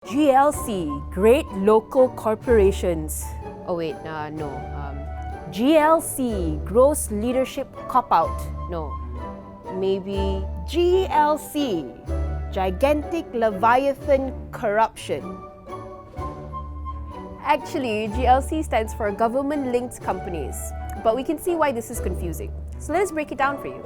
GLC, Great Local Corporations. Oh wait, no. GLC, Gross Leadership Cop-Out. No. Maybe GLC, Gigantic Leviathan Corruption. Actually, GLC stands for Government-Linked Companies, but we can see why this is confusing. So let's break it down for you.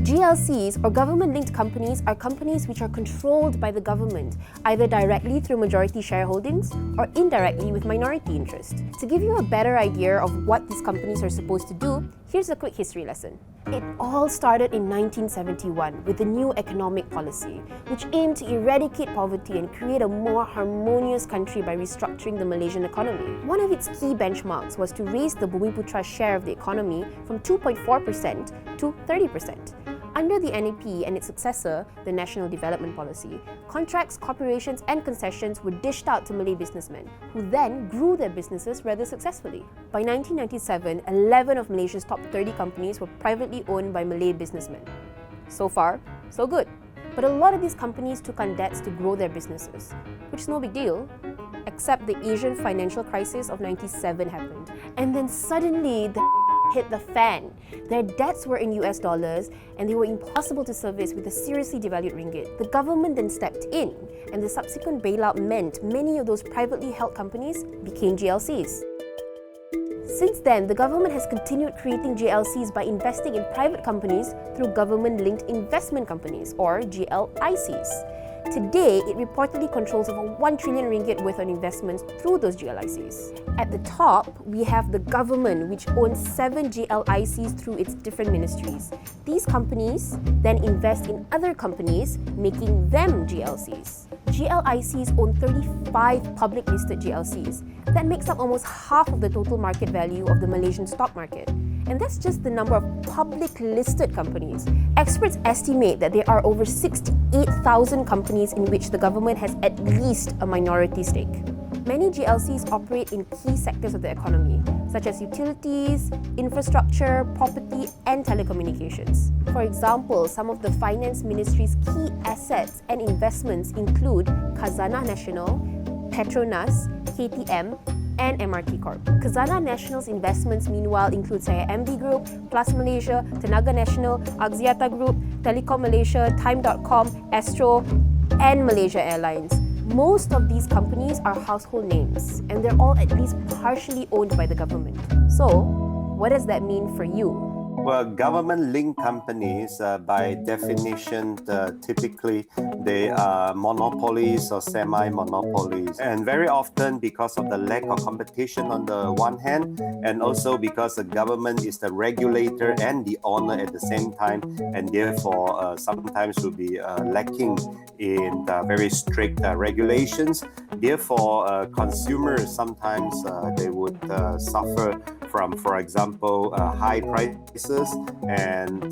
GLCs, or government-linked companies, are companies which are controlled by the government, either directly through majority shareholdings or indirectly with minority interest. To give you a better idea of what these companies are supposed to do, here's a quick history lesson. It all started in 1971 with the new economic policy, which aimed to eradicate poverty and create a more harmonious country by restructuring the Malaysian economy. One of its key benchmarks was to raise the Bumiputra's share of the economy from 2.4% to 30%. Under the NEP and its successor, the National Development Policy, contracts, corporations and concessions were dished out to Malay businessmen, who then grew their businesses rather successfully. By 1997, 11 of Malaysia's top 30 companies were privately owned by Malay businessmen. So far, so good. But a lot of these companies took on debts to grow their businesses, which is no big deal, except the Asian financial crisis of '97 happened. And then suddenly, the hit the fan. Their debts were in US dollars and they were impossible to service with a seriously devalued ringgit. The government then stepped in, and the subsequent bailout meant many of those privately held companies became GLCs. Since then, the government has continued creating GLCs by investing in private companies through government-linked investment companies, or GLICs. Today, it reportedly controls over 1 trillion ringgit worth of investments through those GLICs. At the top, we have the government, which owns 7 GLICs through its different ministries. These companies then invest in other companies, making them GLCs. GLICs own 35 public listed GLCs. That makes up almost half of the total market value of the Malaysian stock market. And that's just the number of public listed companies. Experts estimate that there are over 68,000 companies in which the government has at least a minority stake. Many GLCs operate in key sectors of the economy, such as utilities, infrastructure, property, and telecommunications. For example, some of the Finance Ministry's key assets and investments include Khazanah Nasional, Petronas, KTM, and MRT Corp. Khazanah Nasional's investments, meanwhile, include MD Group, Plus Malaysia, Tenaga Nasional, Axiata Group, Telekom Malaysia, Time.com, Astro, and Malaysia Airlines. Most of these companies are household names, and they're all at least partially owned by the government. So, what does that mean for you? Well, government-linked companies, by definition, typically they are monopolies or semi-monopolies. And very often, because of the lack of competition on the one hand, and also because the government is the regulator and the owner at the same time, and therefore sometimes will be lacking in very strict regulations. Therefore, consumers sometimes they would suffer from, for example, high prices and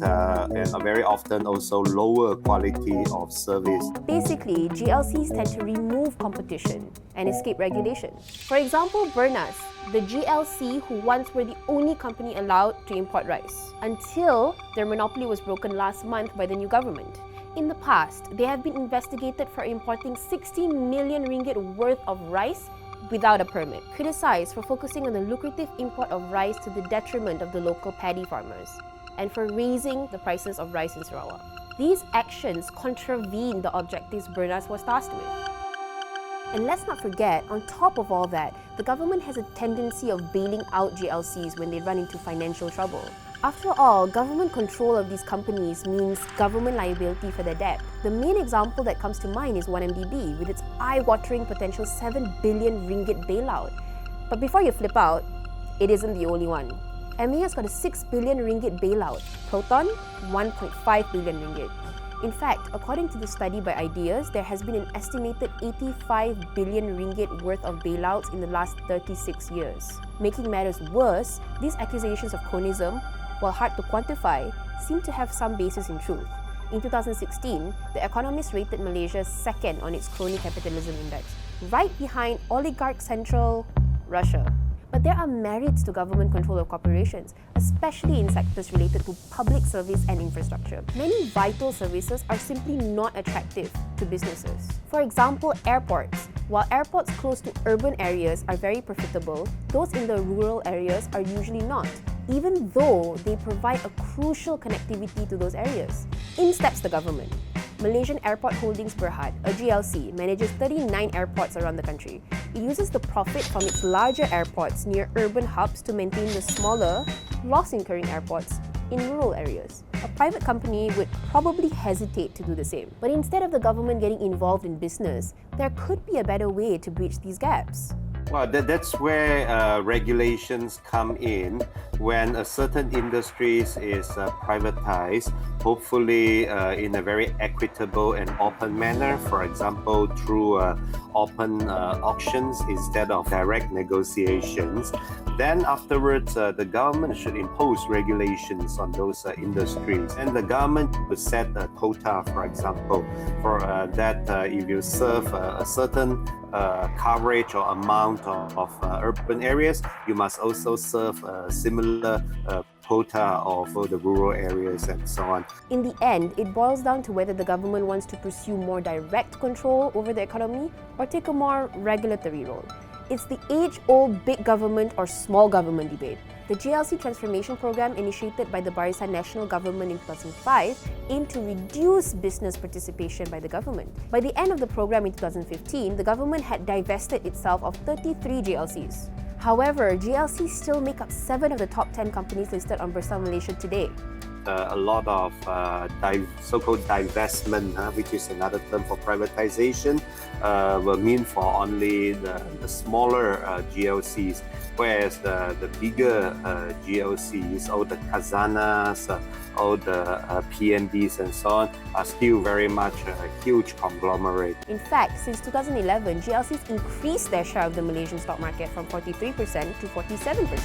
very often also lower quality of service. Basically, GLCs tend to remove competition and escape regulation. For example, Bernas, the GLC who once were the only company allowed to import rice, until their monopoly was broken last month by the new government. In the past, they have been investigated for importing 60 million ringgit worth of rice without a permit, criticized for focusing on the lucrative import of rice to the detriment of the local paddy farmers, and for raising the prices of rice in Sarawak. These actions contravene the objectives Bernas was tasked with. And let's not forget, on top of all that, the government has a tendency of bailing out GLCs when they run into financial trouble. After all, government control of these companies means government liability for their debt. The main example that comes to mind is 1MDB, with its eye-watering potential 7 billion ringgit bailout. But before you flip out, it isn't the only one. MAS got a 6 billion ringgit bailout, Proton 1.5 billion ringgit. In fact, according to the study by Ideas, there has been an estimated 85 billion ringgit worth of bailouts in the last 36 years. Making matters worse, these accusations of cronyism, while hard to quantify, seem to have some basis in truth. In 2016, The Economist rated Malaysia second on its crony capitalism index, right behind oligarch central Russia. But there are merits to government control of corporations, especially in sectors related to public service and infrastructure. Many vital services are simply not attractive to businesses. For example, airports. While airports close to urban areas are very profitable, those in the rural areas are usually not, even though they provide a crucial connectivity to those areas. In steps the government. Malaysian Airport Holdings Berhad, a GLC, manages 39 airports around the country. It uses the profit from its larger airports near urban hubs to maintain the smaller, loss-incurring airports in rural areas. A private company would probably hesitate to do the same. But instead of the government getting involved in business, there could be a better way to bridge these gaps. Well, that's where regulations come in. When a certain industries is privatized, hopefully in a very equitable and open manner, for example, through open auctions instead of direct negotiations, then afterwards the government should impose regulations on those industries. And the government would set a quota, for example, for that if you serve a certain coverage or amount of urban areas, you must also serve a similar quota of the rural areas and so on. In the end, it boils down to whether the government wants to pursue more direct control over the economy or take a more regulatory role. It's the age-old big government or small government debate. The GLC Transformation Program, initiated by the Barisan National Government in 2005, aimed to reduce business participation by the government. By the end of the program in 2015, the government had divested itself of 33 GLCs. However, GLCs still make up 7 of the top 10 companies listed on Bursa Malaysia today. A lot of so-called divestment, which is another term for privatization, will mean for only the smaller GLCs, whereas the bigger GLCs, all the Khazanas, all the PNBs and so on, are still very much a huge conglomerate. In fact, since 2011, GLCs increased their share of the Malaysian stock market from 43% to 47%.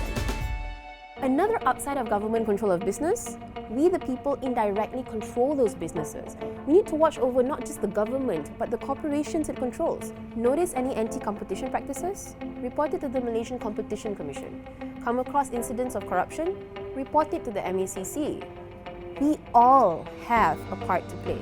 Another upside of government control of business, we the people indirectly control those businesses. We need to watch over not just the government, but the corporations it controls. Notice any anti-competition practices? Report it to the Malaysian Competition Commission. Come across incidents of corruption? Report it to the MACC. We all have a part to play.